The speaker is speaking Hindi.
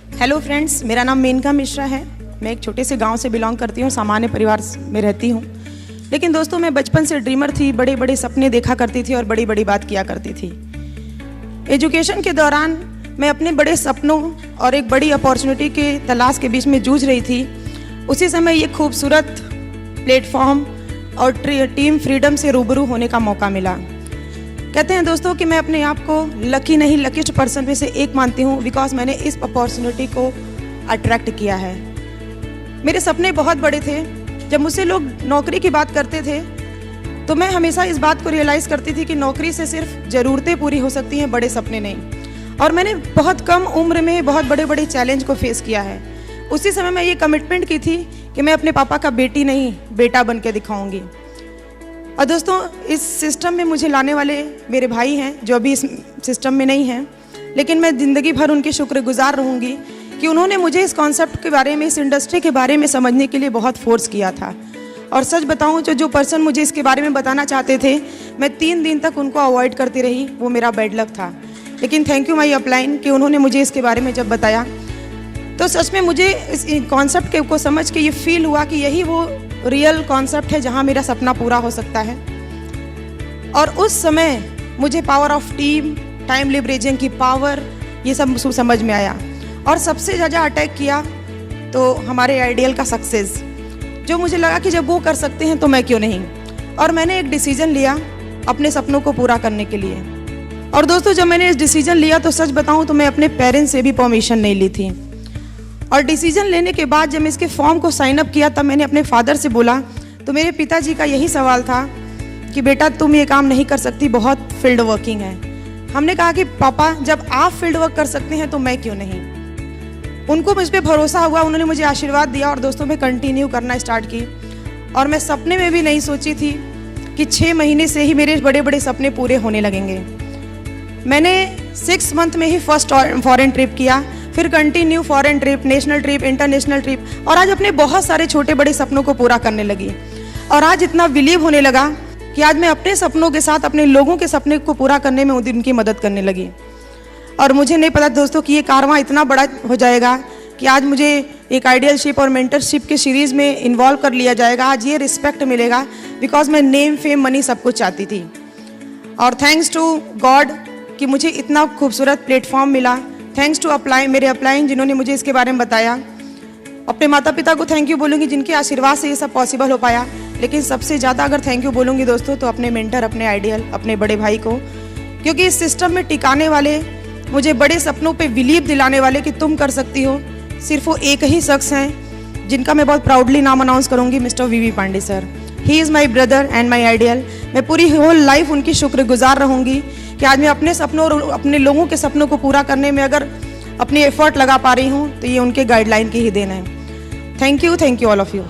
हेलो फ्रेंड्स, मेरा नाम मेनका मिश्रा है। मैं एक छोटे से गांव से बिलोंग करती हूँ, सामान्य परिवार में रहती हूँ। लेकिन दोस्तों, मैं बचपन से ड्रीमर थी, बड़े बड़े सपने देखा करती थी और बड़ी बड़ी बात किया करती थी। एजुकेशन के दौरान मैं अपने बड़े सपनों और एक बड़ी अपॉर्चुनिटी के तलाश के बीच में जूझ रही थी। उसी समय ये खूबसूरत प्लेटफॉर्म और टीम फ्रीडम से रूबरू होने का मौका मिला। कहते हैं दोस्तों कि मैं अपने आप को लकी नहीं, लकीस्ट पर्सन में से एक मानती हूँ, बिकॉज मैंने इस अपॉर्चुनिटी को अट्रैक्ट किया है। मेरे सपने बहुत बड़े थे। जब मुझसे लोग नौकरी की बात करते थे तो मैं हमेशा इस बात को रियलाइज़ करती थी कि नौकरी से सिर्फ ज़रूरतें पूरी हो सकती हैं, बड़े सपने नहीं। और मैंने बहुत कम उम्र में बहुत बड़े बड़े चैलेंज को फेस किया है। उसी समय मैं ये कमिटमेंट की थी कि मैं अपने पापा का बेटी नहीं, बेटा बन के दिखाऊँगी। और दोस्तों, इस सिस्टम में मुझे लाने वाले मेरे भाई हैं, जो अभी इस सिस्टम में नहीं हैं, लेकिन मैं ज़िंदगी भर उनकी शुक्रगुजार रहूँगी कि उन्होंने मुझे इस कॉन्सेप्ट के बारे में, इस इंडस्ट्री के बारे में समझने के लिए बहुत फोर्स किया था। और सच बताऊँ, जो पर्सन मुझे इसके बारे में बताना चाहते थे, मैं 3 दिन तक उनको अवॉइड करती रही। वो मेरा बैड लक था। लेकिन थैंक यू माई अपलाइन कि उन्होंने मुझे इसके बारे में जब बताया तो सच में मुझे इस कॉन्सेप्ट को समझ के ये फील हुआ कि यही वो रियल कॉन्सेप्ट है जहाँ मेरा सपना पूरा हो सकता है। और उस समय मुझे पावर ऑफ टीम, टाइम लिबरेजिंग की पावर, ये सब समझ में आया। और सबसे ज़्यादा अटैक किया तो हमारे आइडियल का सक्सेस, जो मुझे लगा कि जब वो कर सकते हैं तो मैं क्यों नहीं। और मैंने एक डिसीजन लिया अपने सपनों को पूरा करने के लिए। और दोस्तों, जब मैंने इस डिसीजन लिया तो सच बताऊं तो मैं अपने पेरेंट्स से भी परमिशन नहीं ली थी। और डिसीजन लेने के बाद जब मैं इसके फॉर्म को साइन अप किया तब मैंने अपने फादर से बोला, तो मेरे पिताजी का यही सवाल था कि बेटा तुम ये काम नहीं कर सकती, बहुत फील्ड वर्किंग है। हमने कहा कि पापा, जब आप फील्ड वर्क कर सकते हैं तो मैं क्यों नहीं। उनको मुझ पर भरोसा हुआ, उन्होंने मुझे आशीर्वाद दिया और दोस्तों में कंटिन्यू करना स्टार्ट की। और मैं सपने में भी नहीं सोची थी कि 6 महीने से ही मेरे बड़े बड़े सपने पूरे होने लगेंगे। मैंने 6 मंथ में ही फर्स्ट फॉरेन ट्रिप किया, फिर continue foreign trip, national trip, international trip, और आज अपने बहुत सारे छोटे बड़े सपनों को पूरा करने लगी। और आज इतना बिलीव होने लगा कि आज मैं अपने सपनों के साथ अपने लोगों के सपने को पूरा करने में उनकी मदद करने लगी। और मुझे नहीं पता दोस्तों कि ये कारवां इतना बड़ा हो जाएगा कि आज मुझे एक आइडियलशिप और मेंटरशिप के सीरीज़ में इन्वॉल्व कर लिया जाएगा। आज ये रिस्पेक्ट मिलेगा बिकॉज मैं नेम, फेम, मनी सब कुछ चाहती थी। और थैंक्स टू गॉड कि मुझे इतना खूबसूरत प्लेटफॉर्म मिला। थैंक्स टू मेरे अपलाइन जिन्होंने मुझे इसके बारे में बताया। अपने माता पिता को थैंक यू बोलूँगी जिनके आशीर्वाद से ये सब पॉसिबल हो पाया। लेकिन सबसे ज़्यादा अगर थैंक यू बोलूँगी दोस्तों तो अपने मेंटर, अपने आइडियल, अपने बड़े भाई को, क्योंकि इस सिस्टम में टिकाने वाले, मुझे बड़े सपनों पे बिलीव दिलाने वाले कि तुम कर सकती हो, सिर्फ वो एक ही शख्स हैं जिनका मैं बहुत प्राउडली नाम अनाउंस करूँगी, mister V V Pandey sir. He is my brother and my ideal. मैं पूरी होल लाइफ उनकी शुक्रगुजार रहूँगी कि आज मैं अपने सपनों और अपने लोगों के सपनों को पूरा करने में अगर अपनी एफर्ट लगा पा रही हूँ तो ये उनके गाइडलाइन की ही देन है। Thank you all of you.